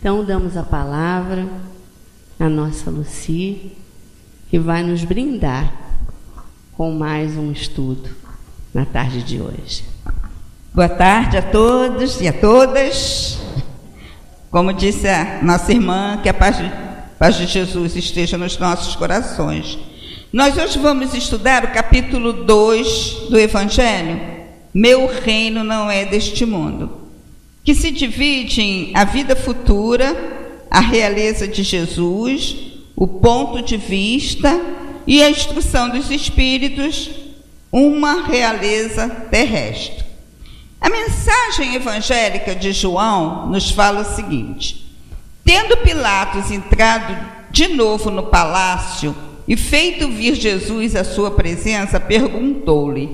Então, damos a palavra à nossa Lucy, que vai nos brindar com mais um estudo na tarde de hoje. Boa tarde a todos e a todas. Como disse a nossa irmã, que a paz de Jesus esteja nos nossos corações. Nós hoje vamos estudar o capítulo 2 do Evangelho, Meu Reino Não É Deste Mundo, que se divide em a vida futura, a realeza de Jesus, o ponto de vista e a instrução dos espíritos, uma realeza terrestre. A mensagem evangélica de João nos fala o seguinte: tendo Pilatos entrado de novo no palácio e feito vir Jesus à sua presença, perguntou-lhe: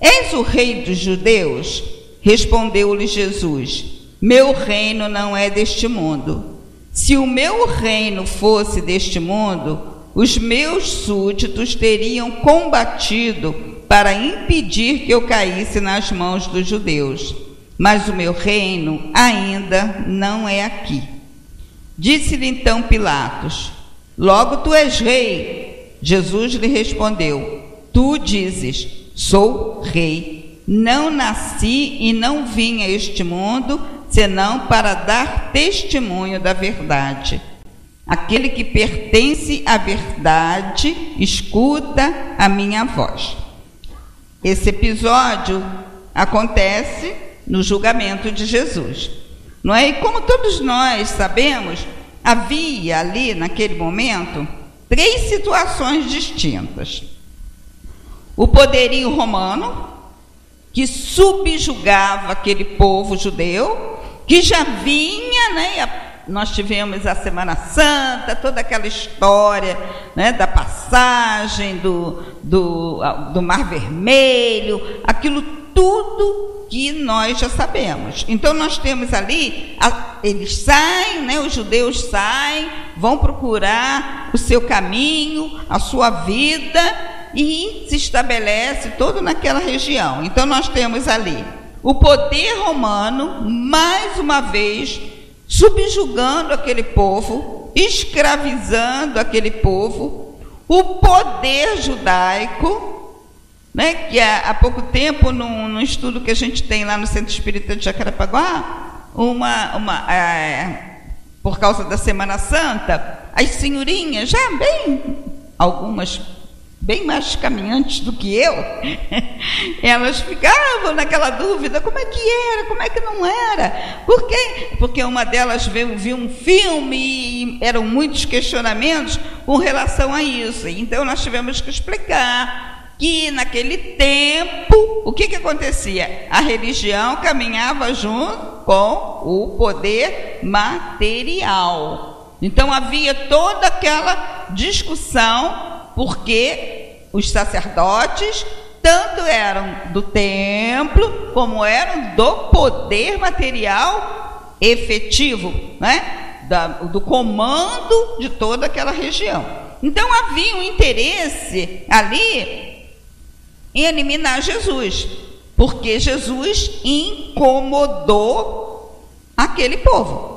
És o rei dos judeus? Respondeu-lhe Jesus: Meu reino não é deste mundo. Se o meu reino fosse deste mundo, os meus súditos teriam combatido para impedir que eu caísse nas mãos dos judeus. Mas o meu reino ainda não é aqui. Disse-lhe então Pilatos: Logo tu és rei. Jesus lhe respondeu: Tu dizes, sou rei. Não nasci e não vim a este mundo, senão para dar testemunho da verdade. Aquele que pertence à verdade, escuta a minha voz. Esse episódio acontece no julgamento de Jesus, não é? E como todos nós sabemos, havia ali, naquele momento, 3 situações distintas. O poderio romano, que subjugava aquele povo judeu, que já vinha, né? Nós tivemos a Semana Santa, toda aquela história, né, da passagem do Mar Vermelho, aquilo tudo que nós já sabemos. Então nós temos ali, eles saem, né, os judeus saem, vão procurar o seu caminho, a sua vida, e se estabelece todo naquela região. Então nós temos ali o poder romano, mais uma vez, subjugando aquele povo, escravizando aquele povo, o poder judaico, né, que há pouco tempo, num estudo que a gente tem lá no Centro Espírita de Jacarepaguá, por causa da Semana Santa, as senhorinhas, já algumas bem mais caminhantes do que eu, elas ficavam naquela dúvida: como é que era, como é que não era? Por quê? Porque uma delas viu um filme e eram muitos questionamentos com relação a isso. Então nós tivemos que explicar que naquele tempo, o que acontecia? A religião caminhava junto com o poder material. Então havia toda aquela discussão, porque os sacerdotes tanto eram do templo como eram do poder material efetivo, né? Do comando de toda aquela região. Então havia um interesse ali em eliminar Jesus, porque Jesus incomodou aquele povo.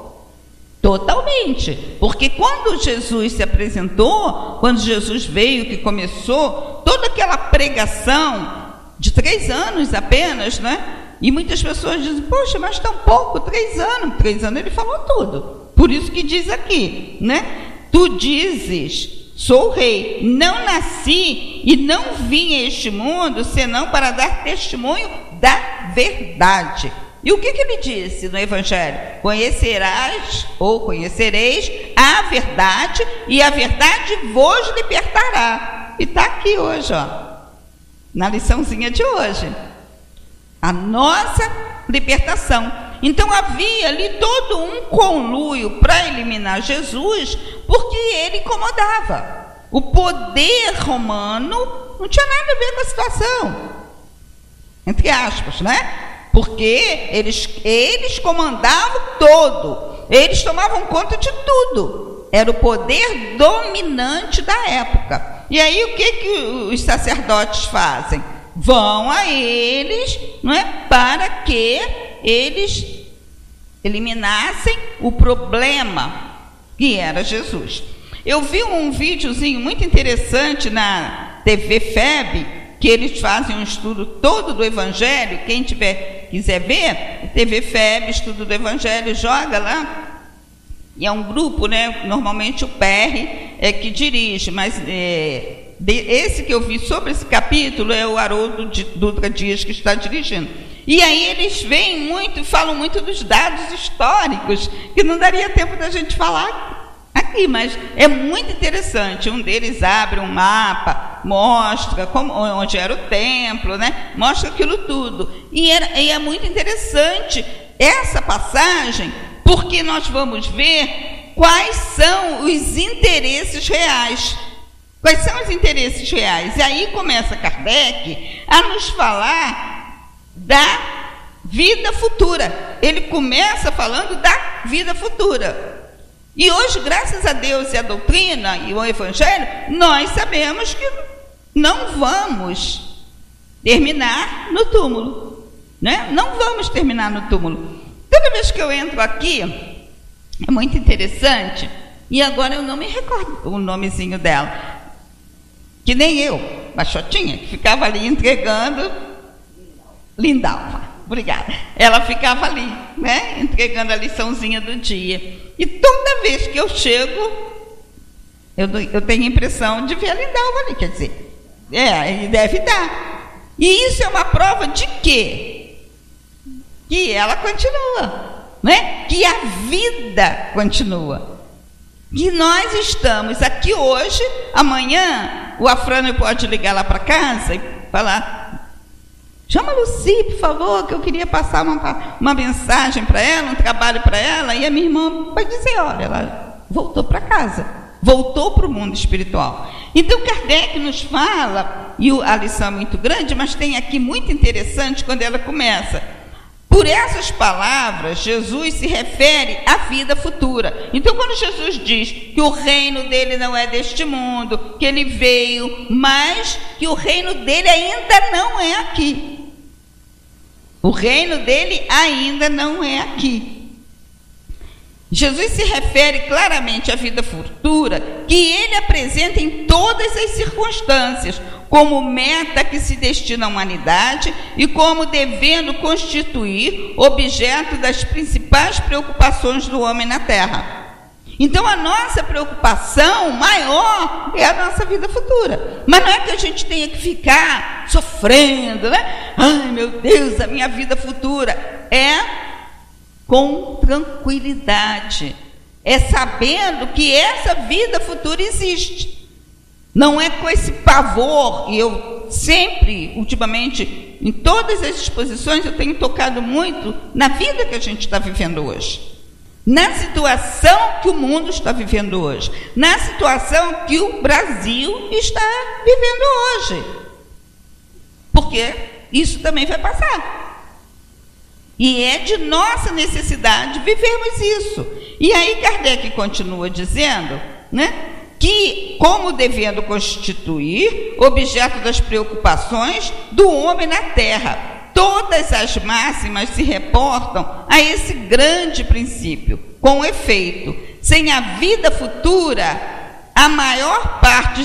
Totalmente, porque quando Jesus se apresentou, quando Jesus veio, que começou toda aquela pregação de 3 anos apenas, né? E muitas pessoas dizem: poxa, mas tão pouco, 3 anos. 3 anos ele falou tudo. Por isso que diz aqui, né? Tu dizes, sou rei, não nasci e não vim a este mundo, senão para dar testemunho da verdade. E o que ele disse no Evangelho? Conhecerás ou conhecereis a verdade, e a verdade vos libertará. E está aqui hoje, ó, na liçãozinha de hoje, a nossa libertação. Então havia ali todo um conluio para eliminar Jesus, porque ele incomodava. O poder romano não tinha nada a ver com a situação, entre aspas, né? Porque eles comandavam todo, eles tomavam conta de tudo, era o poder dominante da época. E aí o que os sacerdotes fazem? Vão a eles, não é, para que eles eliminassem o problema que era Jesus. Eu vi um videozinho muito interessante na TV FEB, que eles fazem um estudo todo do Evangelho. Quem quiser ver, TV FEB, estudo do Evangelho, joga lá. E é um grupo, né? Normalmente o PR é que dirige, mas esse que eu vi sobre esse capítulo é o Haroldo Dutra Dias que está dirigindo. E aí eles veem muito, falam muito dos dados históricos, que não daria tempo da gente falar aqui, mas é muito interessante. Um deles abre um mapa, mostra onde era o templo, né? Mostra aquilo tudo. E é muito interessante essa passagem, porque nós vamos ver quais são os interesses reais. Quais são os interesses reais? E aí começa Kardec a nos falar da vida futura. Ele começa falando da vida futura. E hoje, graças a Deus e a doutrina e o Evangelho, nós sabemos que não vamos terminar no túmulo, né? Não vamos terminar no túmulo. Toda vez que eu entro aqui, é muito interessante, e agora eu não me recordo o nomezinho dela, que nem eu, Baixotinha, que ficava ali entregando. Lindalva, obrigada. Ela ficava ali, né, entregando a liçãozinha do dia. E toda vez que eu chego, eu tenho a impressão de ver a Lindalva ali, quer dizer, ele deve dar. E isso é uma prova de quê? Que ela continua, né? Que a vida continua. Que nós estamos aqui hoje, amanhã o Afrânio pode ligar lá para casa e falar: chama a Lucy, por favor, que eu queria passar uma mensagem para ela, um trabalho para ela. E a minha irmã vai dizer: olha, ela voltou para casa, voltou para o mundo espiritual. Então Kardec nos fala, e a lição é muito grande, mas tem aqui muito interessante quando ela começa. Por essas palavras, Jesus se refere à vida futura. Então, quando Jesus diz que o reino dele não é deste mundo, que ele veio, mas que o reino dele ainda não é aqui. O reino dele ainda não é aqui. Jesus se refere claramente à vida futura, que ele apresenta em todas as circunstâncias, como meta que se destina à humanidade e como devendo constituir objeto das principais preocupações do homem na Terra. Então a nossa preocupação maior é a nossa vida futura. Mas não é que a gente tenha que ficar sofrendo, né? Ai, meu Deus, a minha vida futura. É com tranquilidade. É sabendo que essa vida futura existe. Não é com esse pavor. E eu sempre, ultimamente, em todas as exposições, eu tenho tocado muito na vida que a gente está vivendo hoje. Na situação que o mundo está vivendo hoje, na situação que o Brasil está vivendo hoje, porque isso também vai passar, e é de nossa necessidade vivermos isso. E aí Kardec continua dizendo, né, que como devendo constituir objeto das preocupações do homem na terra. Todas as máximas se reportam a esse grande princípio. Com efeito, sem a vida futura, a maior parte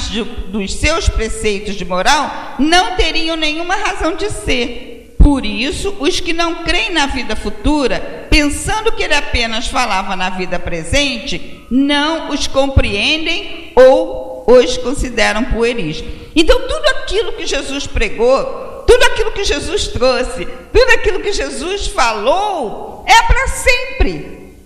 dos seus preceitos de moral não teriam nenhuma razão de ser. Por isso, os que não creem na vida futura, pensando que ele apenas falava na vida presente, não os compreendem ou os consideram pueris. Então, tudo aquilo que Jesus pregou, tudo aquilo que Jesus trouxe, tudo aquilo que Jesus falou, é para sempre.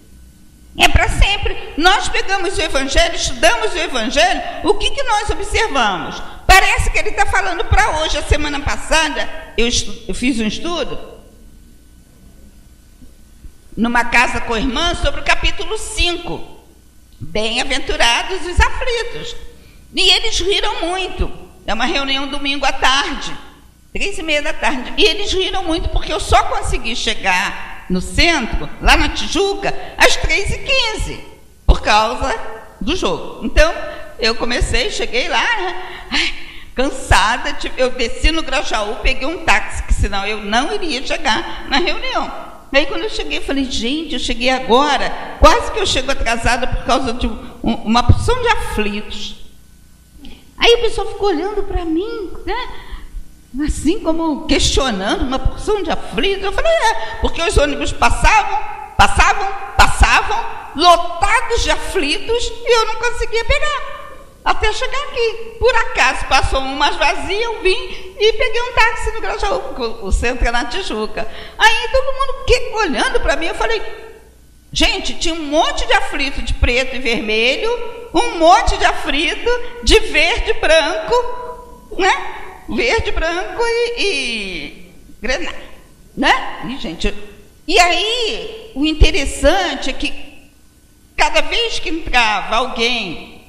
É para sempre. Nós pegamos o Evangelho, estudamos o Evangelho, o que nós observamos? Parece que ele está falando para hoje. A semana passada, eu fiz um estudo numa casa com a irmã sobre o capítulo 5. Bem-aventurados os aflitos. E eles riram muito. É uma reunião domingo à tarde. 3h30 da tarde, e eles riram muito porque eu só consegui chegar no centro, lá na Tijuca, às 3h15, por causa do jogo. Então, eu cheguei lá, cansada, eu desci no Grajaú, peguei um táxi, que senão eu não iria chegar na reunião. Aí quando eu cheguei, eu falei, gente, eu cheguei agora, quase que eu chego atrasada por causa de uma porção de aflitos. Aí o pessoal ficou olhando para mim, né? Assim como questionando, uma porção de aflitos. Eu falei, porque os ônibus passavam, lotados de aflitos, e eu não conseguia pegar. Até chegar aqui. Por acaso passou um mais vazio, eu vim e peguei um táxi no Grajaú, o centro é na Tijuca. Aí todo mundo olhando para mim, eu falei, gente, tinha um monte de aflito de preto e vermelho, um monte de aflito de verde e branco, né? Verde, branco e granada, né? E, gente, e aí o interessante é que cada vez que entrava alguém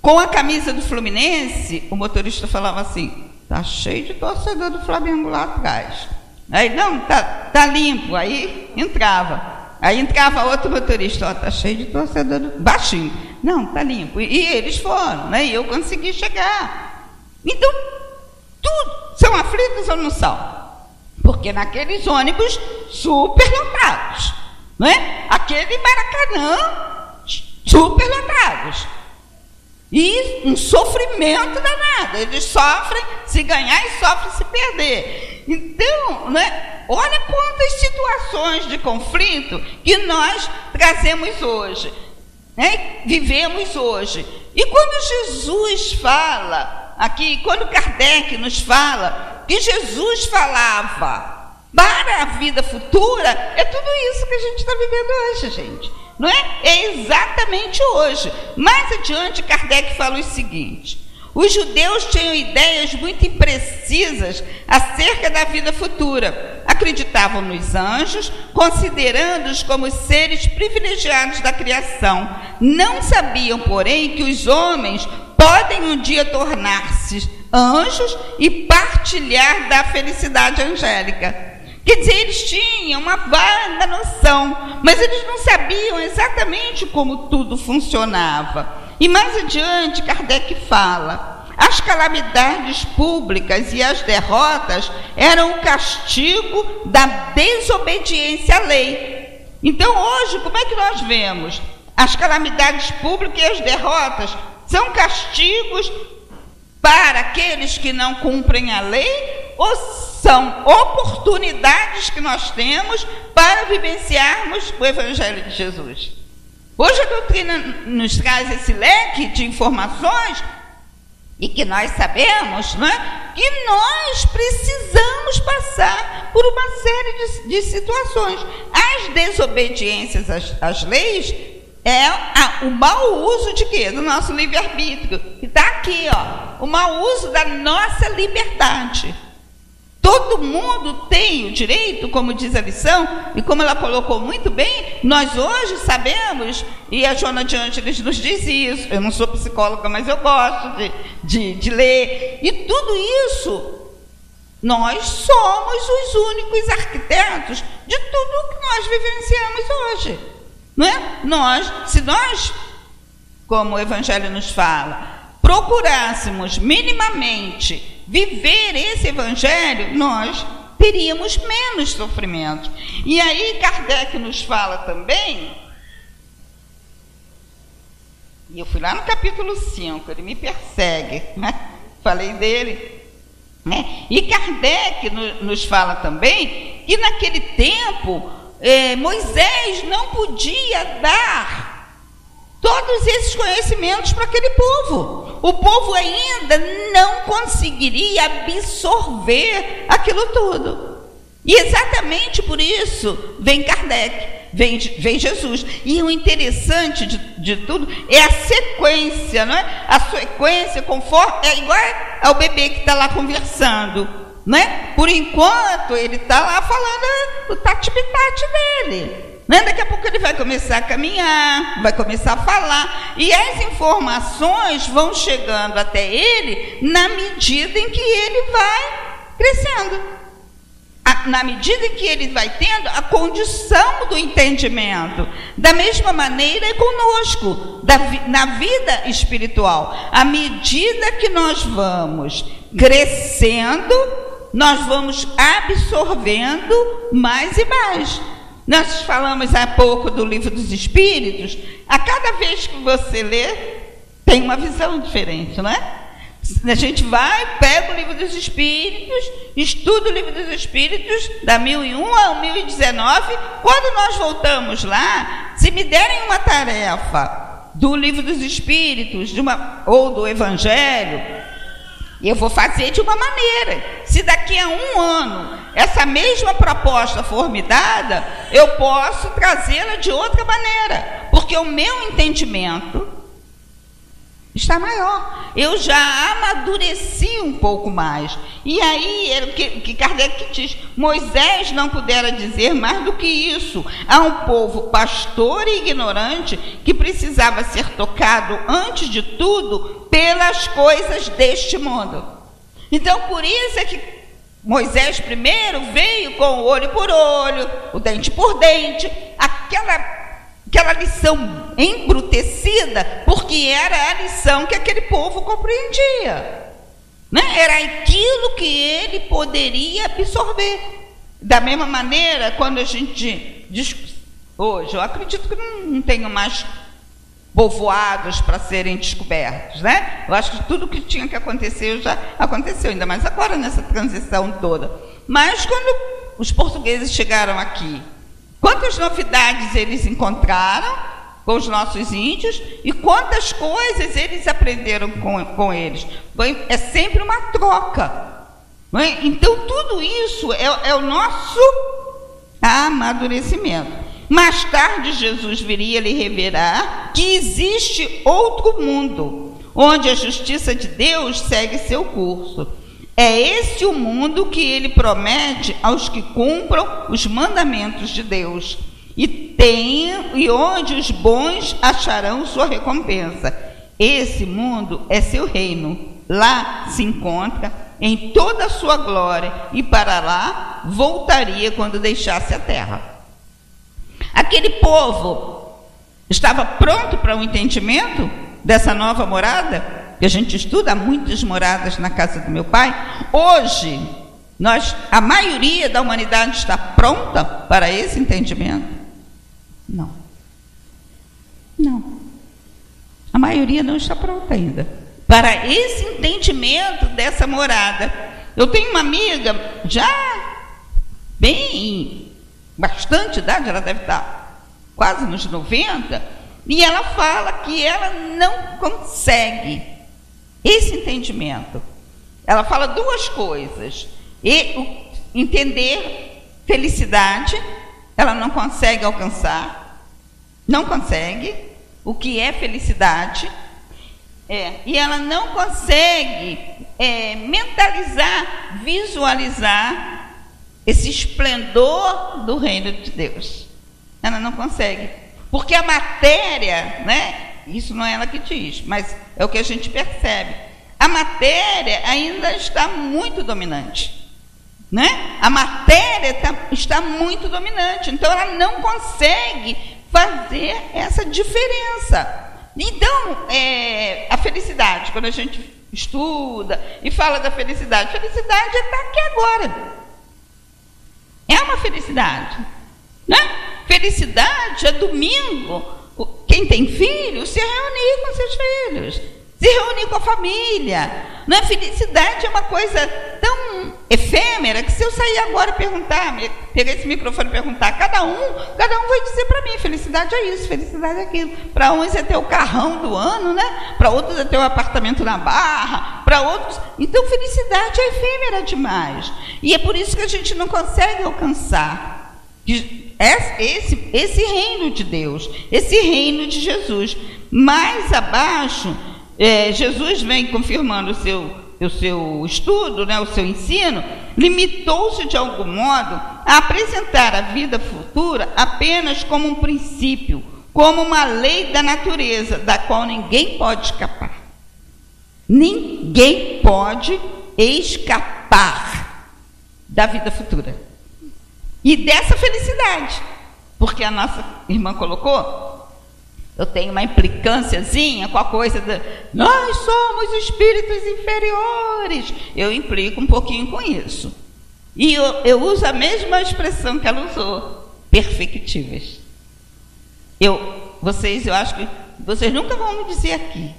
com a camisa do Fluminense, o motorista falava assim, tá cheio de torcedor do Flamengo lá atrás. Aí, não, tá limpo. Aí entrava outro motorista, tá cheio de torcedor baixinho. Não, tá limpo. E eles foram, né? E eu consegui chegar. Então, tudo são aflitos ou não são? Porque naqueles ônibus super lotados, né? Aquele Maracanã super lotados. E um sofrimento danado. Eles sofrem se ganhar e sofrem se perder. Então, né, olha quantas situações de conflito que nós trazemos hoje, né, vivemos hoje. E quando Jesus fala aqui, quando Kardec nos fala que Jesus falava para a vida futura, é tudo isso que a gente está vivendo hoje, gente. Não é? É exatamente hoje. Mais adiante, Kardec fala o seguinte: os judeus tinham ideias muito imprecisas acerca da vida futura. Acreditavam nos anjos, considerando-os como seres privilegiados da criação. Não sabiam, porém, que os homens podem um dia tornar-se anjos e partilhar da felicidade angélica. Quer dizer, eles tinham uma vaga noção, mas eles não sabiam exatamente como tudo funcionava. E mais adiante, Kardec fala: as calamidades públicas e as derrotas eram o castigo da desobediência à lei. Então, hoje, como é que nós vemos? As calamidades públicas e as derrotas são castigos para aqueles que não cumprem a lei, ou são oportunidades que nós temos para vivenciarmos o Evangelho de Jesus? Hoje a doutrina nos traz esse leque de informações e que nós sabemos, né, que nós precisamos passar por uma série de situações. As desobediências às leis é o mau uso de quê? Do nosso livre-arbítrio, que está aqui, ó, o mau uso da nossa liberdade. Todo mundo tem o direito, como diz a lição, e como ela colocou muito bem, nós hoje sabemos, e a Joana de Ângeles nos diz isso, eu não sou psicóloga, mas eu gosto de ler, e tudo isso, nós somos os únicos arquitetos de tudo o que nós vivenciamos hoje. Não é? Se nós, como o Evangelho nos fala, procurássemos minimamente viver esse Evangelho, nós teríamos menos sofrimento. E aí Kardec nos fala também, e eu fui lá no capítulo 5, ele me persegue, né? Falei dele, né? E Kardec nos fala também que naquele tempo Moisés não podia dar todos esses conhecimentos para aquele povo. O povo ainda não conseguiria absorver aquilo tudo. E exatamente por isso vem Kardec, vem Jesus. E o interessante de tudo é a sequência, não é? A sequência conforme é igual ao bebê que está lá conversando. Né? Por enquanto ele está lá falando o tati-bitati dele, né? Daqui a pouco ele vai começar a caminhar, vai começar a falar, e as informações vão chegando até ele na medida em que ele vai crescendo, na medida em que ele vai tendo a condição do entendimento. Da mesma maneira é conosco, na vida espiritual. À medida que nós vamos crescendo, nós vamos absorvendo mais e mais. Nós falamos há pouco do Livro dos Espíritos. A cada vez que você lê, tem uma visão diferente, não é? A gente vai, pega o Livro dos Espíritos, estuda o Livro dos Espíritos, da 1001 ao 1019. Quando nós voltamos lá, se me derem uma tarefa do Livro dos Espíritos, ou do Evangelho, eu vou fazer de uma maneira. Se daqui a 1 ano essa mesma proposta for me dada, eu posso trazê-la de outra maneira, porque o meu entendimento está maior. Eu já amadureci um pouco mais. E aí, é o que Kardec diz: Moisés não pudera dizer mais do que isso a um povo pastor e ignorante que precisava ser tocado, antes de tudo, pelas coisas deste mundo. Então, por isso é que Moisés primeiro veio com o olho por olho, o dente por dente, aquela lição embrutecida, porque era a lição que aquele povo compreendia, né? Era aquilo que ele poderia absorver. Da mesma maneira, quando a gente diz, hoje, eu acredito que não tenho mais povoados para serem descobertos, né? Eu acho que tudo que tinha que acontecer já aconteceu, ainda mais agora nessa transição toda. Mas quando os portugueses chegaram aqui, quantas novidades eles encontraram com os nossos índios e quantas coisas eles aprenderam com eles. É sempre uma troca, não é? Então, tudo isso é o nosso amadurecimento. Mais tarde, Jesus viria lhe revelar que existe outro mundo, onde a justiça de Deus segue seu curso. É esse o mundo que ele promete aos que cumpram os mandamentos de Deus, e onde os bons acharão sua recompensa. Esse mundo é seu reino. Lá se encontra em toda a sua glória, e para lá voltaria quando deixasse a terra. Aquele povo estava pronto para o entendimento dessa nova morada? Que a gente estuda, há muitas moradas na casa do meu pai. Hoje, a maioria da humanidade está pronta para esse entendimento? Não. Não. A maioria não está pronta ainda para esse entendimento dessa morada. Eu tenho uma amiga, já bastante idade, ela deve estar quase nos 90, e ela fala que ela não consegue esse entendimento. Ela fala duas coisas: entender felicidade, ela não consegue alcançar, não consegue o que é felicidade, e ela não consegue mentalizar, visualizar esse esplendor do reino de Deus. Ela não consegue, porque a matéria, né? Isso não é ela que diz, mas é o que a gente percebe. A matéria ainda está muito dominante, né? A matéria está muito dominante, então ela não consegue fazer essa diferença. Então, a felicidade, quando a gente estuda e fala da felicidade, felicidade é estar aqui agora. É uma felicidade, né? Felicidade é domingo, quem tem filho, se reunir com seus filhos, se reunir com a família. Não, felicidade é uma coisa tão efêmera que, se eu sair agora e perguntar, pegar esse microfone e perguntar, cada um vai dizer para mim: felicidade é isso, felicidade é aquilo. Para uns é ter o carrão do ano, né? Para outros é ter o apartamento na Barra, para outros. Então, felicidade é efêmera demais. E é por isso que a gente não consegue alcançar esse reino de Deus, esse reino de Jesus. Mais abaixo, Jesus vem confirmando o seu estudo, né, o seu ensino. Limitou-se de algum modo a apresentar a vida futura apenas como um princípio, como uma lei da natureza, da qual ninguém pode escapar. Ninguém pode escapar da vida futura e dessa felicidade, porque a nossa irmã colocou, eu tenho uma implicânciazinha com a coisa de nós somos espíritos inferiores. Eu implico um pouquinho com isso. E eu uso a mesma expressão que ela usou. perfectíveis. Eu acho que vocês nunca vão me dizer aqui,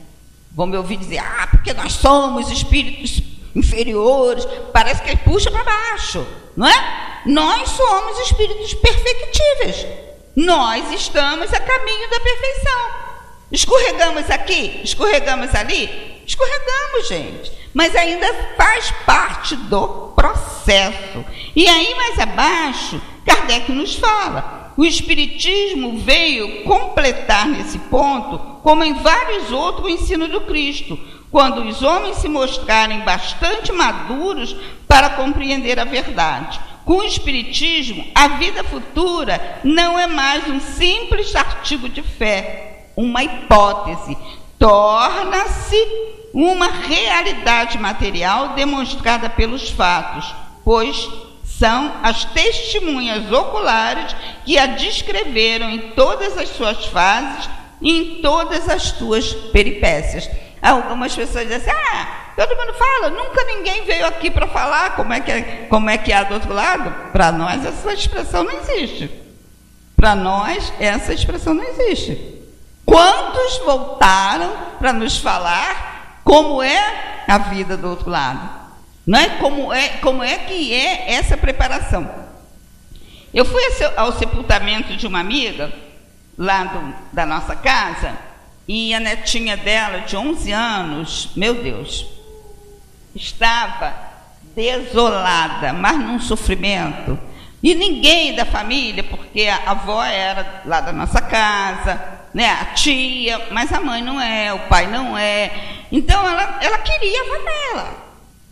vão me ouvir dizer, porque nós somos espíritos inferiores, parece que puxa para baixo, não é? Nós somos espíritos perfectíveis, nós estamos a caminho da perfeição. Escorregamos aqui, escorregamos ali, escorregamos, gente, mas ainda faz parte do processo. E aí mais abaixo, Kardec nos fala, o Espiritismo veio completar nesse ponto, como em vários outros, o ensino do Cristo, quando os homens se mostrarem bastante maduros para compreender a verdade. Com o Espiritismo, a vida futura não é mais um simples artigo de fé, uma hipótese, torna-se uma realidade material demonstrada pelos fatos, pois são as testemunhas oculares que a descreveram em todas as suas fases e em todas as suas peripécias. Algumas pessoas dizem assim, todo mundo fala, nunca ninguém veio aqui para falar como é que é do outro lado. Para nós essa expressão não existe. Para nós essa expressão não existe. Quantos voltaram para nos falar como é a vida do outro lado? Não é? Como é que é essa preparação? Eu fui ao sepultamento de uma amiga, lá da nossa casa, e a netinha dela, de 11 anos, meu Deus, estava desolada, mas num sofrimento. E ninguém da família, porque a avó era lá da nossa casa, né, a tia, mas a mãe não é, o pai não é. Então ela queria a avó dela,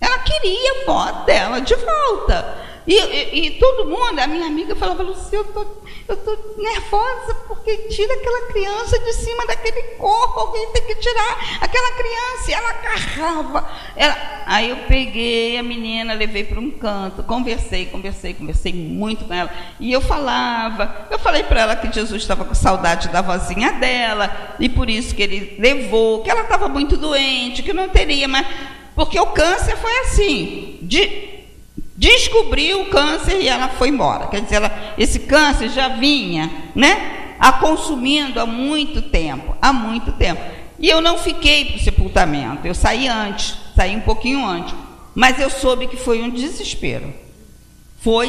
ela queria a avó dela de volta. E todo mundo, a minha amiga falava, Lúcia, eu tô nervosa porque tira aquela criança de cima daquele corpo, alguém tem que tirar aquela criança. E ela agarrava. Aí eu peguei a menina, levei para um canto, conversei muito com ela. E eu falei para ela que Jesus estava com saudade da vozinha dela, e por isso que ele levou, que ela estava muito doente, que não teria mais, porque o câncer foi assim, descobriu o câncer e ela foi embora. Quer dizer, esse câncer já vinha, né, a consumindo há muito tempo. E eu não fiquei para o sepultamento, eu saí um pouquinho antes. Mas eu soube que foi um desespero.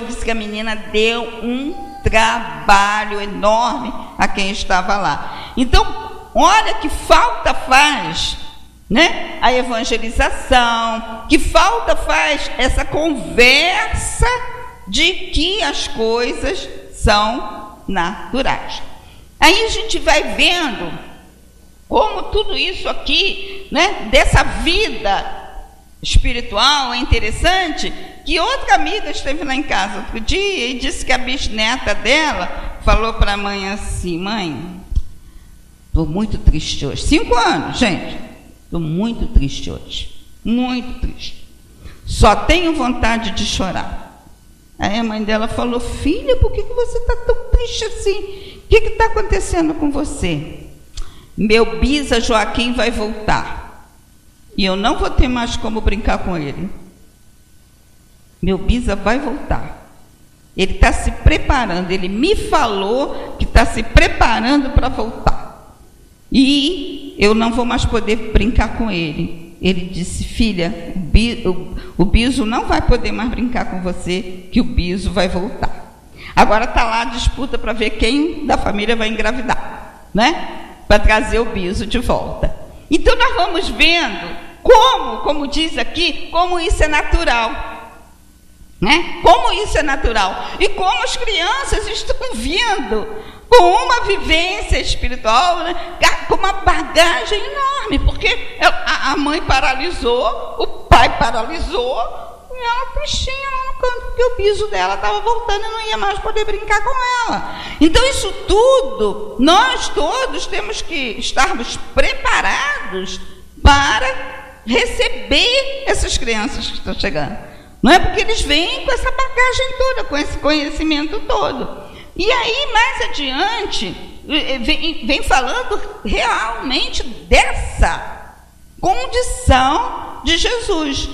Disse que a menina deu um trabalho enorme a quem estava lá. Então, olha que falta faz, né? A evangelização, que falta faz essa conversa de que as coisas são naturais. Aí a gente vai vendo como tudo isso aqui, né, dessa vida espiritual é interessante. Que outra amiga esteve lá em casa outro dia e disse que a bisneta dela falou para a mãe assim: mãe, estou muito triste hoje. 5 anos, gente. Estou muito triste hoje, muito triste. Só tenho vontade de chorar. Aí a mãe dela falou: filha, por que você está tão triste assim? O que está acontecendo com você? Meu bisa Joaquim vai voltar. E eu não vou ter mais como brincar com ele. Meu bisa vai voltar. Ele está se preparando. Ele me falou que está se preparando para voltar. E eu não vou mais poder brincar com ele. Ele disse: filha, o biso não vai poder mais brincar com você, que o biso vai voltar. Agora está lá a disputa para ver quem da família vai engravidar, né? Para trazer o biso de volta. Então nós vamos vendo como diz aqui, como isso é natural, né? Como isso é natural. E como as crianças estão vindo com uma vivência espiritual, né, com uma bagagem enorme, porque a mãe paralisou, o pai paralisou, e ela tristinha lá no canto, porque o biso dela estava voltando e não ia mais poder brincar com ela. Então isso tudo, nós todos temos que estarmos preparados para receber essas crianças que estão chegando. Não é porque eles vêm com essa bagagem toda, com esse conhecimento todo. E aí, mais adiante, vem falando realmente dessa condição de Jesus.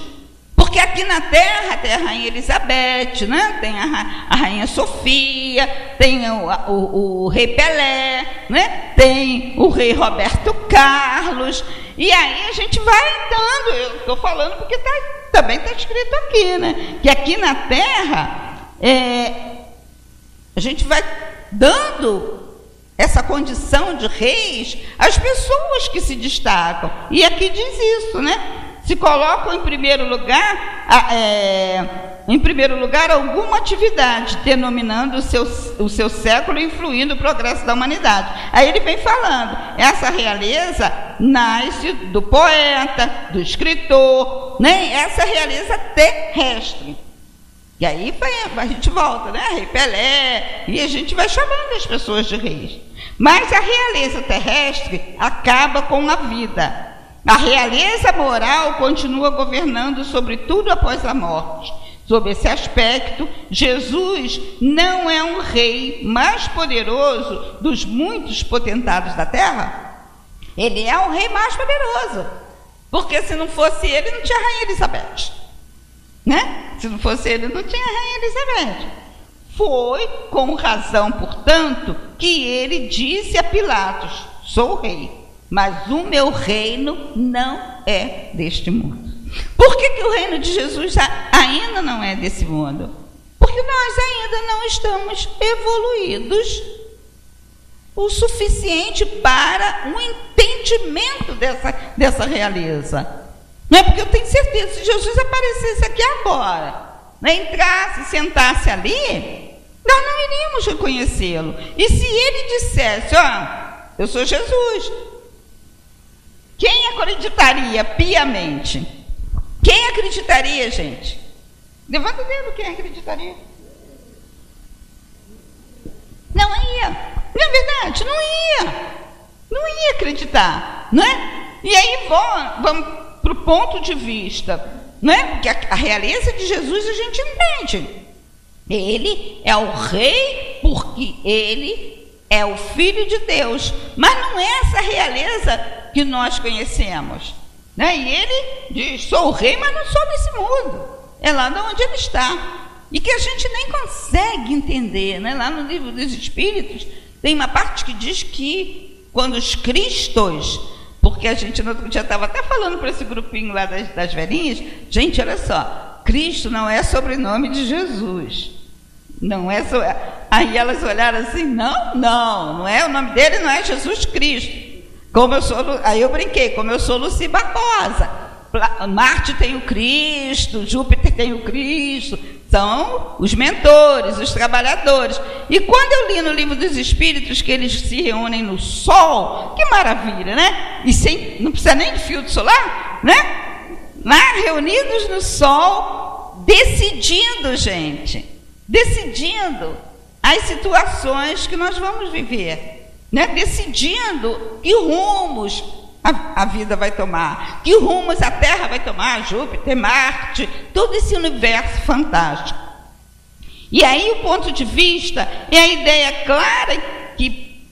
Porque Porque aqui na Terra tem a Rainha Elizabeth, né? Tem a Rainha Sofia, tem o Rei Pelé, né? Tem o Rei Roberto Carlos. E aí a gente vai dando, eu estou falando porque também está escrito aqui, né? Que aqui na Terra a gente vai dando essa condição de reis às pessoas que se destacam. E aqui diz isso, né? Se colocam em primeiro lugar alguma atividade, denominando o seu século e influindo o progresso da humanidade. Aí ele vem falando, essa realeza nasce do poeta, do escritor, né? Essa realeza terrestre. E aí a gente volta, né? Rei Pelé, e a gente vai chamando as pessoas de reis. Mas a realeza terrestre acaba com a vida. A realeza moral continua governando sobre tudo após a morte. Sob esse aspecto, Jesus não é um rei mais poderoso dos muitos potentados da terra. Ele é um rei mais poderoso, porque se não fosse ele, não tinha a Rainha Elizabeth, né? Se não fosse ele, não tinha a Rainha Elizabeth. Foi com razão, portanto, que ele disse a Pilatos: sou rei, mas o meu reino não é deste mundo. Por que o reino de Jesus ainda não é desse mundo? Porque nós ainda não estamos evoluídos o suficiente para um entendimento dessa realeza. Não é? Porque eu tenho certeza, se Jesus aparecesse aqui agora, né, entrasse, sentasse ali, nós não iríamos reconhecê-lo. E se ele dissesse: ó, eu sou Jesus, quem acreditaria piamente? Quem acreditaria, gente? Levanta o dedo, quem acreditaria? Não ia. Não é verdade? Não ia. Não ia acreditar, né? E aí vamos para o ponto de vista, né? Porque a realeza de Jesus a gente entende. Ele é o rei porque ele é o Filho de Deus. Mas não é essa realeza que nós conhecemos, né? E ele diz: sou o rei, mas não sou nesse mundo. É lá de onde ele está. E que a gente nem consegue entender, né? Lá no livro dos Espíritos tem uma parte que diz que quando os cristos, porque a gente no outro dia estava até falando para esse grupinho lá das velhinhas, gente, olha só, Cristo não é sobrenome de Jesus. Não é so... Aí elas olharam assim: não é, o nome dele não é Jesus Cristo. Aí eu brinquei, como eu sou Luci Barbosa, Marte tem o Cristo, Júpiter tem o Cristo, são os mentores, os trabalhadores. E quando eu li no livro dos Espíritos que eles se reúnem no Sol, que maravilha, né? E não precisa nem de filtro solar, né? Lá reunidos no Sol, decidindo, gente, decidindo as situações que nós vamos viver, né? Decidindo que rumos a vida vai tomar, que rumos a Terra vai tomar, Júpiter, Marte, todo esse universo fantástico. E aí o ponto de vista é a ideia clara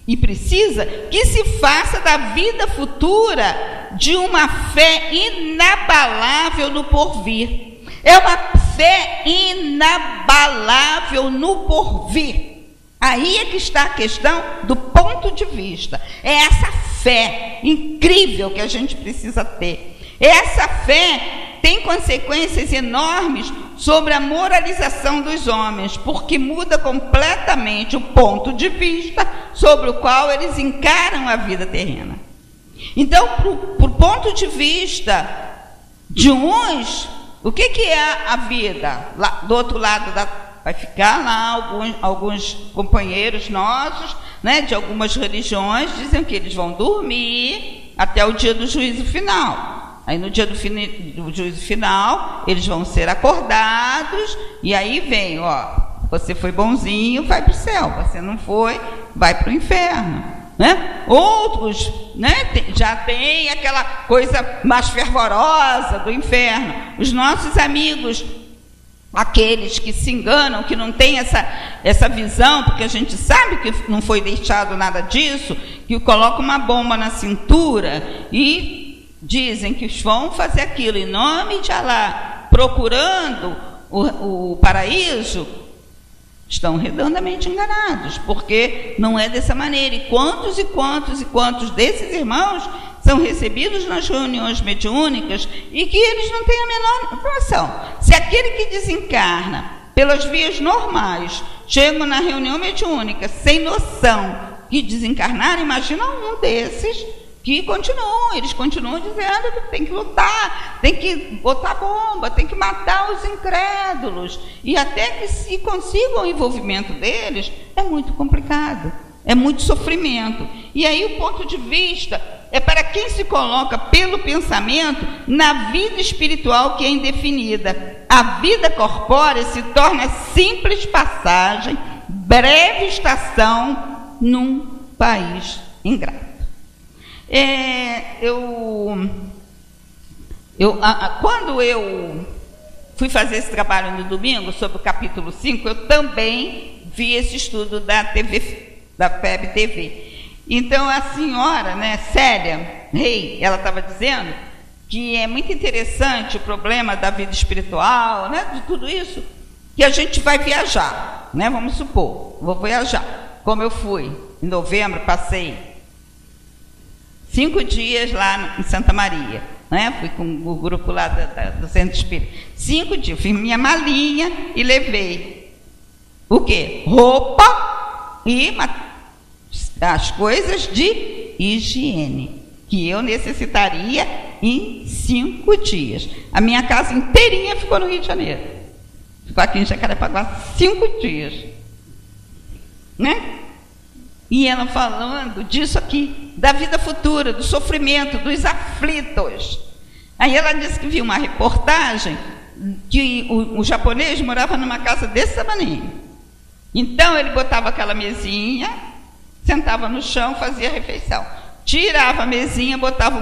e precisa que se faça da vida futura de uma fé inabalável no porvir. É uma fé inabalável no porvir. Aí é que está a questão do ponto de vista. É essa fé incrível que a gente precisa ter. Essa fé tem consequências enormes sobre a moralização dos homens, porque muda completamente o ponto de vista sobre o qual eles encaram a vida terrena. Então, para o ponto de vista de uns, o que é a vida? Lá, do outro lado vai ficar lá alguns companheiros nossos, né, de algumas religiões, dizem que eles vão dormir até o dia do juízo final. Aí no dia do juízo final, eles vão ser acordados, e aí vem, ó, você foi bonzinho, vai para o céu, você não foi, vai para o inferno, né? Outros, né, já tem aquela coisa mais fervorosa do inferno. Os nossos amigos, aqueles que se enganam, que não têm essa visão, porque a gente sabe que não foi deixado nada disso, que colocam uma bomba na cintura e dizem que vão fazer aquilo em nome de Alá, procurando o paraíso, estão redondamente enganados, porque não é dessa maneira. E quantos e quantos e quantos desses irmãos são recebidos nas reuniões mediúnicas e que eles não têm a menor noção. Se aquele que desencarna pelas vias normais chega na reunião mediúnica sem noção que desencarnaram, imagina um desses que continuam, eles continuam dizendo que tem que lutar, tem que botar bomba, tem que matar os incrédulos, e até que se consiga o envolvimento deles, é muito complicado, é muito sofrimento. E aí o ponto de vista é para quem se coloca pelo pensamento na vida espiritual que é indefinida. A vida corpórea se torna simples passagem, breve estação num país ingrato. Quando eu fui fazer esse trabalho no domingo sobre o capítulo 5, eu também vi esse estudo da TV, da FEB TV. Então a senhora, né, Célia Rei, ela estava dizendo que é muito interessante o problema da vida espiritual, né, de tudo isso, que a gente vai viajar, né, vamos supor, vou viajar, como eu fui em novembro, passei 5 dias lá em Santa Maria, né? Fui com o grupo lá do Centro Espírita. 5 dias, fiz minha malinha e levei o quê? Roupa e as coisas de higiene, que eu necessitaria em 5 dias. A minha casa inteirinha ficou no Rio de Janeiro. Ficou aqui em Jacarepaguá 5 dias. Né? E ela falando disso aqui, da vida futura, do sofrimento, dos aflitos. Aí ela disse que viu uma reportagem que o japonês morava numa casa desse tamanho. Então ele botava aquela mesinha, sentava no chão, fazia a refeição. Tirava a mesinha, botava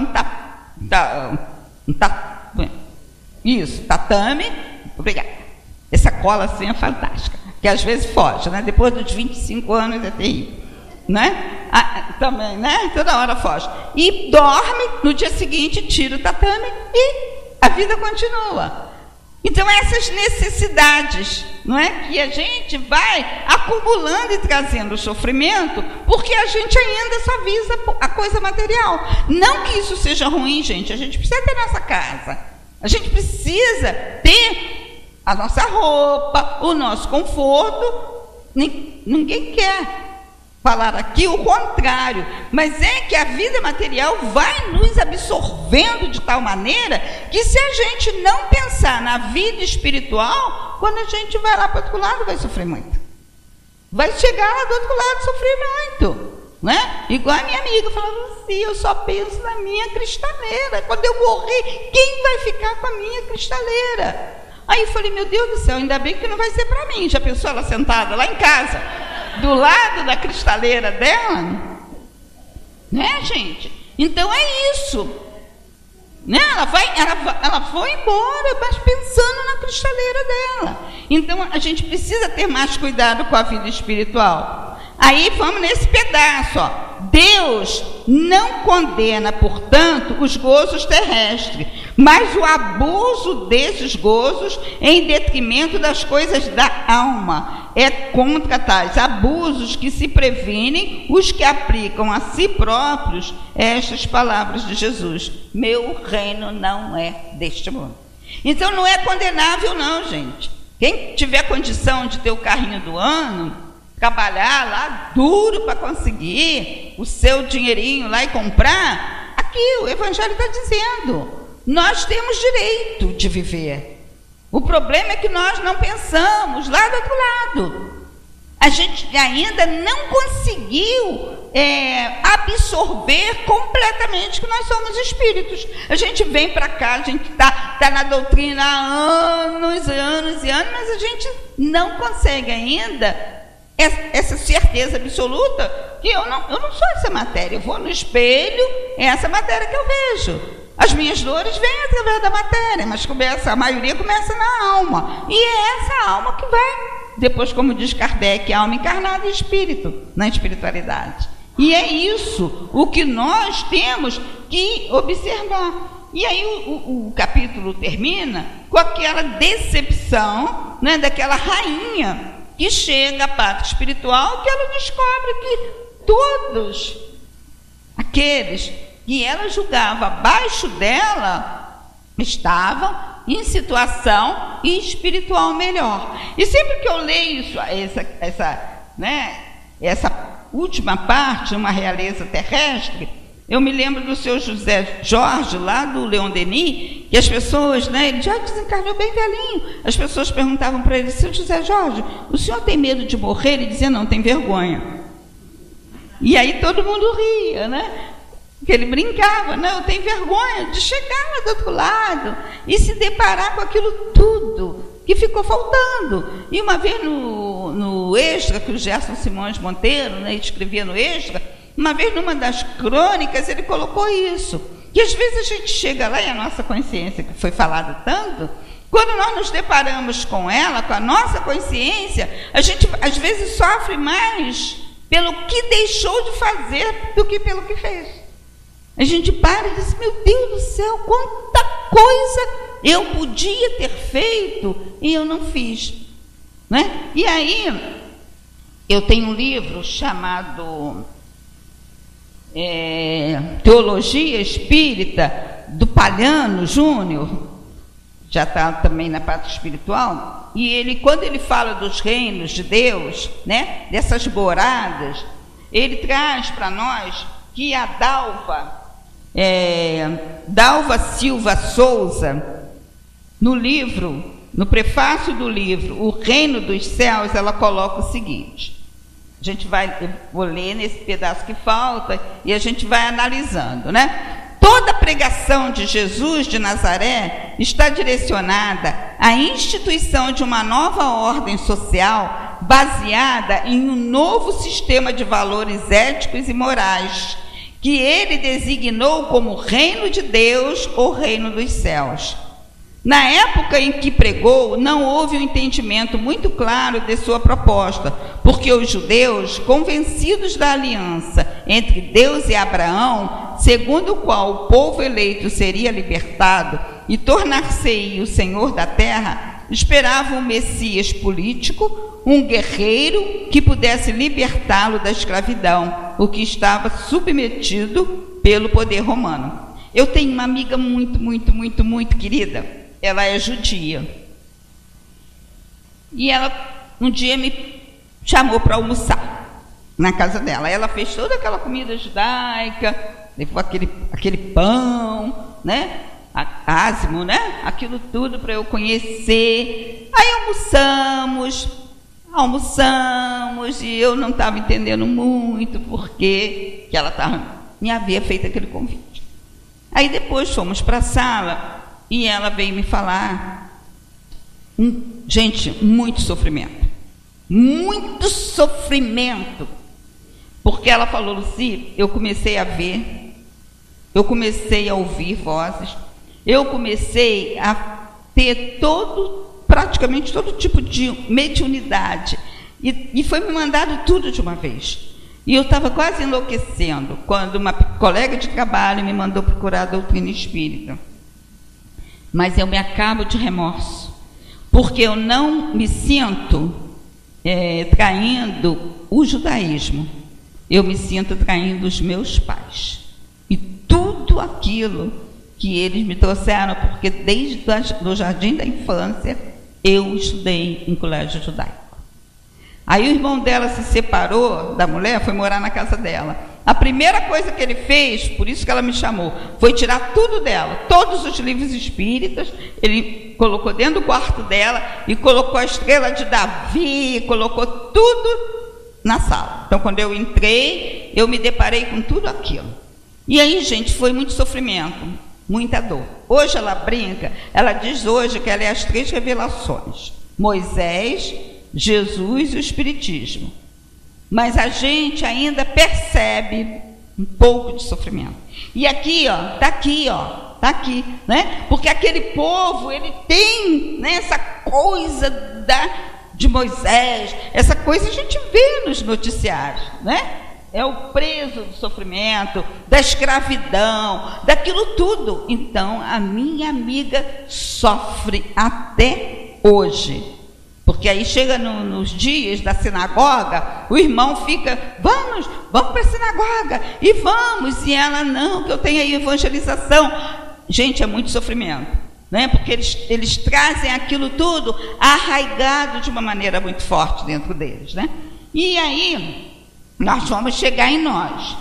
tatame. Obrigada. Essa cola assim é fantástica, que às vezes foge, né? Depois dos 25 anos é terrível. Né? Também, né? Toda hora foge. E dorme, no dia seguinte tira o tatame e a vida continua. Então essas necessidades, não é, que a gente vai acumulando e trazendo sofrimento, porque a gente ainda só visa a coisa material. Não que isso seja ruim, gente. A gente precisa ter nossa casa, a gente precisa ter a nossa roupa, o nosso conforto. Ninguém quer falar aqui o contrário, mas é que a vida material vai nos absorvendo de tal maneira que, se a gente não pensar na vida espiritual, quando a gente vai lá para o outro lado, vai sofrer muito. Vai chegar lá do outro lado e sofrer muito, né? Igual a minha amiga falando assim: eu só penso na minha cristaleira. Quando eu morrer, quem vai ficar com a minha cristaleira? Aí eu falei: meu Deus do céu, ainda bem que não vai ser para mim. Já pensou ela sentada lá em casa, do lado da cristaleira dela? Né, gente? Então é isso, né? Ela foi embora, mas pensando na cristaleira dela. Então a gente precisa ter mais cuidado com a vida espiritual. Aí vamos nesse pedaço, ó. Deus não condena, portanto, os gozos terrestres, mas o abuso desses gozos em detrimento das coisas da alma. É contra tais abusos que se previnem os que aplicam a si próprios estas palavras de Jesus: meu reino não é deste mundo. Então não é condenável não, gente. Quem tiver condição de ter o carrinho do ano, trabalhar lá duro para conseguir o seu dinheirinho lá e comprar, aqui o Evangelho está dizendo: nós temos direito de viver. O problema é que nós não pensamos lá do outro lado. A gente ainda não conseguiu absorver completamente que nós somos espíritos. A gente vem para cá, a gente está na doutrina há anos e anos e anos, mas a gente não consegue ainda essa certeza absoluta que eu não sou essa matéria. Eu vou no espelho, é essa matéria que eu vejo. As minhas dores vêm através da matéria, mas a maioria começa na alma. E é essa alma que vai, depois, como diz Kardec, alma encarnada e espírito, na espiritualidade. E é isso o que nós temos que observar. E aí o capítulo termina com aquela decepção, né, daquela rainha que chega à parte espiritual, que ela descobre que todos aqueles que ela julgava abaixo dela estavam em situação espiritual melhor. E sempre que eu leio isso, essa última parte, uma realeza terrestre, eu me lembro do seu José Jorge, lá do Leon Denis, que as pessoas, né, ele já desencarnou bem velhinho, as pessoas perguntavam para ele: seu José Jorge, o senhor tem medo de morrer? Ele dizia: não, tem vergonha. E aí todo mundo ria, né? Porque ele brincava: não, eu tenho vergonha de chegar lá do outro lado e se deparar com aquilo tudo que ficou faltando. E uma vez no Extra, que o Gerson Simões Monteiro, né, escrevia no Extra, uma vez numa das crônicas ele colocou isso, que às vezes a gente chega lá e a nossa consciência, que foi falado tanto, quando nós nos deparamos com ela, com a nossa consciência, a gente às vezes sofre mais pelo que deixou de fazer do que pelo que fez. A gente para e diz: meu Deus do céu, quanta coisa eu podia ter feito e eu não fiz, né? E aí eu tenho um livro chamado Teologia Espírita, do Palhano Júnior, já está também na parte espiritual, e ele, quando ele fala dos reinos de Deus, né, dessas moradas, ele traz para nós que a Dalva Silva Souza, no livro, no prefácio do livro O Reino dos Céus, ela coloca o seguinte: eu vou ler nesse pedaço que falta e a gente vai analisando, né? Toda pregação de Jesus de Nazaré está direcionada à instituição de uma nova ordem social baseada em um novo sistema de valores éticos e morais, que ele designou como Reino de Deus ou Reino dos Céus. Na época em que pregou, não houve um entendimento muito claro de sua proposta, porque os judeus, convencidos da aliança entre Deus e Abraão, segundo o qual o povo eleito seria libertado e tornar-se-ia o Senhor da terra, esperavam um Messias político, um guerreiro que pudesse libertá-lo da escravidão, o que estava submetido pelo poder romano. Eu tenho uma amiga muito querida. Ela é judia. E ela um dia me chamou para almoçar na casa dela. Ela fez toda aquela comida judaica, levou aquele pão, né? Ázimo, né? Aquilo tudo para eu conhecer. Aí almoçamos e eu não estava entendendo muito porque que ela me havia feito aquele convite. Aí depois fomos para a sala e ela veio me falar, gente, muito sofrimento, porque ela falou: Luci, eu comecei a ver, eu comecei a ouvir vozes, eu comecei a ter praticamente todo tipo de mediunidade, e foi me mandado tudo de uma vez. E eu estava quase enlouquecendo quando uma colega de trabalho me mandou procurar a doutrina espírita. Mas eu me acabo de remorso, porque eu não me sinto traindo o judaísmo, eu me sinto traindo os meus pais e tudo aquilo que eles me trouxeram, porque desde o jardim da infância eu estudei em colégio judaico. Aí o irmão dela se separou da mulher, foi morar na casa dela. A primeira coisa que ele fez, por isso que ela me chamou, foi tirar tudo dela, todos os livros espíritas, ele colocou dentro do quarto dela e colocou a estrela de Davi, colocou tudo na sala. Então, quando eu entrei, eu me deparei com tudo aquilo. E aí, gente, foi muito sofrimento, muita dor. Hoje ela brinca, ela diz hoje que ela é as 3 revelações: Moisés, Jesus e o Espiritismo. Mas a gente ainda percebe um pouco de sofrimento. E aqui, ó, tá aqui, né? Porque aquele povo, ele tem, né, essa coisa de Moisés, essa coisa a gente vê nos noticiários, né? é o preso do sofrimento, da escravidão, daquilo tudo. Então, a minha amiga sofre até hoje. Porque aí chega nos dias da sinagoga, o irmão fica, vamos para a sinagoga, e vamos. E ela, não, que eu tenho aí evangelização. Gente, é muito sofrimento, né? Porque eles trazem aquilo tudo arraigado de uma maneira muito forte dentro deles, né? E aí, nós vamos chegar em nós.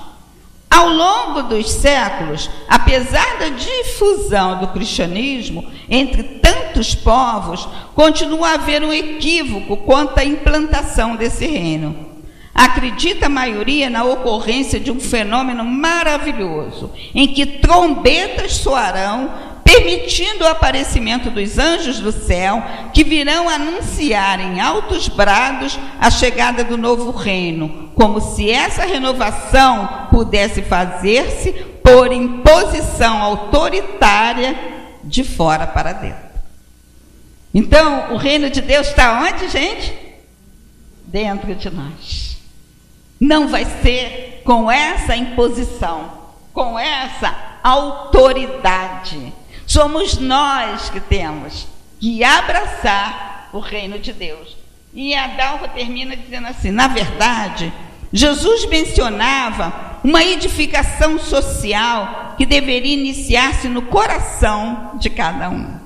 Ao longo dos séculos, apesar da difusão do cristianismo entre tantos povos, continua a haver um equívoco quanto à implantação desse reino. Acredita a maioria na ocorrência de um fenômeno maravilhoso, em que trombetas soarão, permitindo o aparecimento dos anjos do céu, que virão anunciar em altos brados a chegada do novo reino, como se essa renovação pudesse fazer-se por imposição autoritária de fora para dentro. Então, o reino de Deus está onde, gente? Dentro de nós. Não vai ser com essa imposição, com essa autoridade. Somos nós que temos que abraçar o reino de Deus. E a Dalva termina dizendo assim, na verdade, Jesus mencionava uma edificação social que deveria iniciar-se no coração de cada um.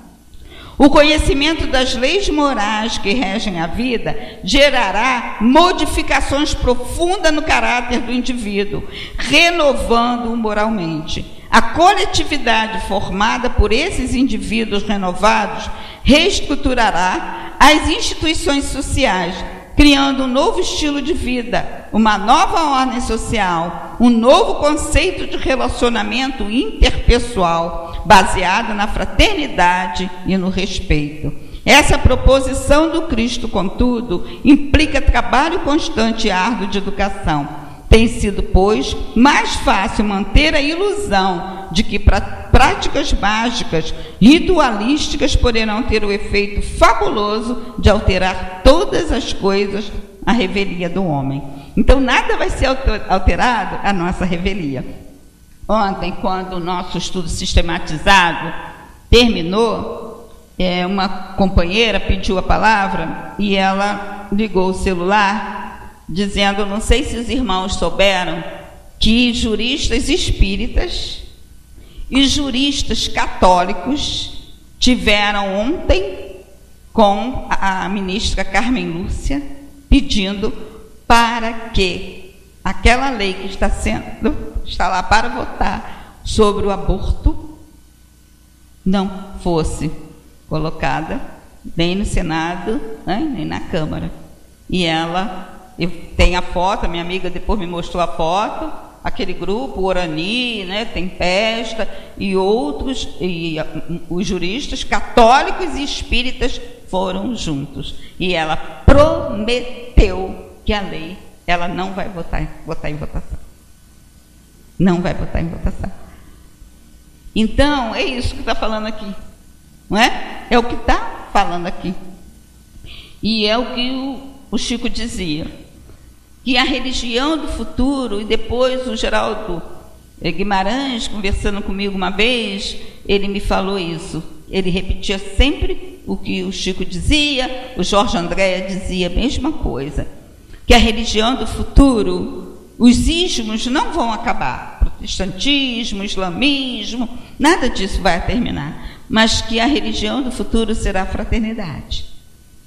O conhecimento das leis morais que regem a vida gerará modificações profundas no caráter do indivíduo, renovando-o moralmente. A coletividade formada por esses indivíduos renovados reestruturará as instituições sociais, criando um novo estilo de vida, uma nova ordem social, um novo conceito de relacionamento interpessoal, baseado na fraternidade e no respeito. Essa proposição do Cristo, contudo, implica trabalho constante e árduo de educação. Tem sido, pois, mais fácil manter a ilusão de que práticas mágicas, ritualísticas poderão ter o efeito fabuloso de alterar todas as coisas à revelia do homem. Então, nada vai ser alterado à nossa revelia. Ontem, quando o nosso estudo sistematizado terminou, uma companheira pediu a palavra e ela ligou o celular dizendo, não sei se os irmãos souberam, que juristas espíritas e juristas católicos tiveram ontem com a ministra Carmen Lúcia pedindo para que aquela lei que está lá para votar sobre o aborto não fosse colocada nem no Senado, né, nem na Câmara. E ela, eu tenho a foto, a minha amiga depois me mostrou a foto, aquele grupo, o Orani, né, Tempesta e outros, e os juristas católicos e espíritas foram juntos. E ela prometeu que a lei, ela não vai botar em votação. Não vai botar em votação. Então, é isso que está falando aqui. Não é? É o que está falando aqui. E é o que o Chico dizia, que a religião do futuro, e depois o Geraldo Guimarães, conversando comigo uma vez, ele me falou isso. Ele repetia sempre o que o Chico dizia, o Jorge Andréa dizia a mesma coisa, que a religião do futuro, os ismos não vão acabar, protestantismo, islamismo, nada disso vai terminar, mas que a religião do futuro será a fraternidade.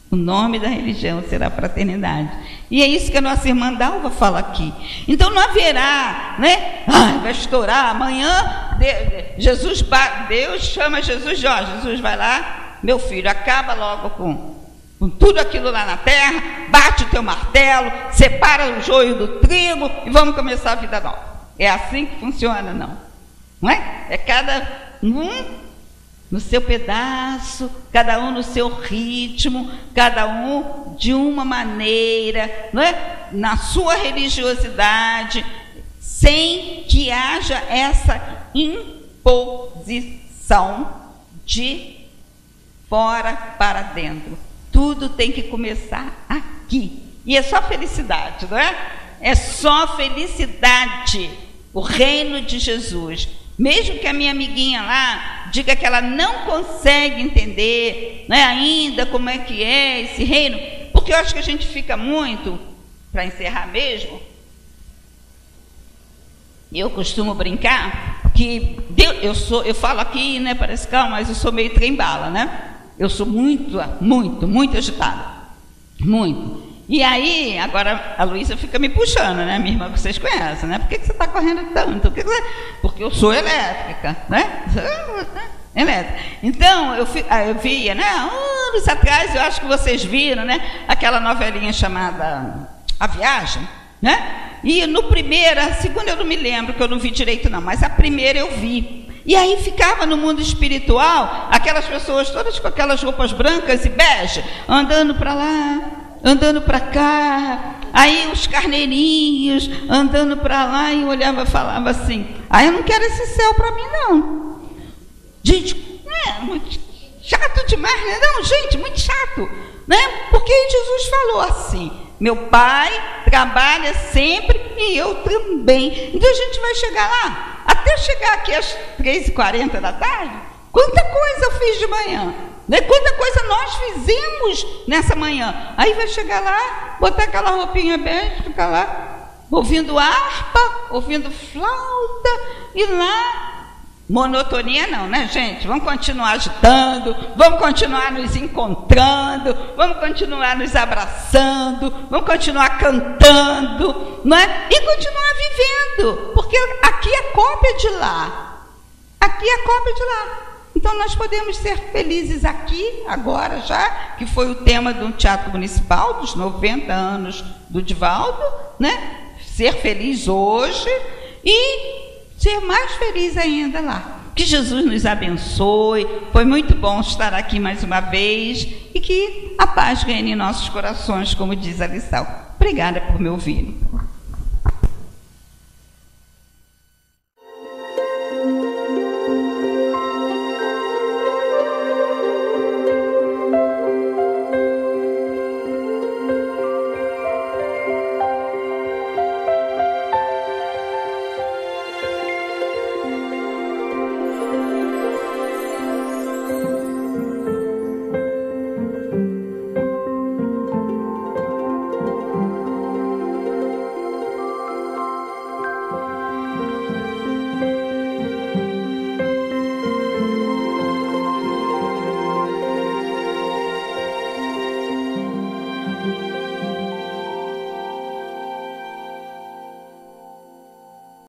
O nome da religião será fraternidade. E é isso que a nossa irmã Dalva fala aqui. Então não haverá, né? Vai estourar amanhã. Deus chama Jesus, Jesus vai lá, meu filho, acaba logo com tudo aquilo lá na terra, bate o teu martelo, separa o joio do trigo e vamos começar a vida nova. É assim que funciona, não é? É cada um no seu pedaço, cada um no seu ritmo, cada um de uma maneira, não é? Na sua religiosidade, sem que haja essa imposição de fora para dentro. Tudo tem que começar aqui. E é só felicidade, não é? é só felicidade, o reino de Jesus. Mesmo que a minha amiguinha lá diga que ela não consegue entender, né, ainda como é que é esse reino, porque eu acho que a gente fica muito, para encerrar mesmo, eu costumo brincar que eu falo aqui, né, parece calma, mas eu sou meio trem-bala, né? Eu sou muito agitada, muito. E aí, agora a Luísa fica me puxando, né? Minha irmã, vocês conhecem, né? Por que você está correndo tanto? Porque eu sou elétrica, né? Elétrica. Então, eu via, né? Anos atrás, eu acho que vocês viram, né? Aquela novelinha chamada A Viagem, né? E no primeiro, a segunda eu não me lembro, que eu não vi direito não, mas a primeira eu vi. E aí ficava no mundo espiritual, aquelas pessoas todas com aquelas roupas brancas e bege, andando para lá, andando para cá, aí os carneirinhos andando para lá, e olhava e falava assim: eu não quero esse céu para mim não. Gente, muito chato demais, né? Não, gente, muito chato, né? Porque Jesus falou assim: meu pai trabalha sempre e eu também. Então a gente vai chegar lá, até chegar aqui às 3h40 da tarde, quanta coisa eu fiz de manhã, né? Quanta coisa nós fizemos nessa manhã. Aí vai chegar lá, botar aquela roupinha bege, ficar lá, ouvindo harpa, ouvindo flauta, e lá, monotonia não, né, gente? Vamos continuar agitando, vamos continuar nos encontrando, vamos continuar nos abraçando, vamos continuar cantando, não é? E continuar vivendo, porque aqui é cópia de lá. Aqui é cópia de lá. Então nós podemos ser felizes aqui, agora já, que foi o tema do Teatro Municipal, dos 90 anos do Divaldo, né? Ser feliz hoje e ser mais feliz ainda lá. Que Jesus nos abençoe. Foi muito bom estar aqui mais uma vez e que a paz reine em nossos corações, como diz a lição. Obrigada por me ouvirem.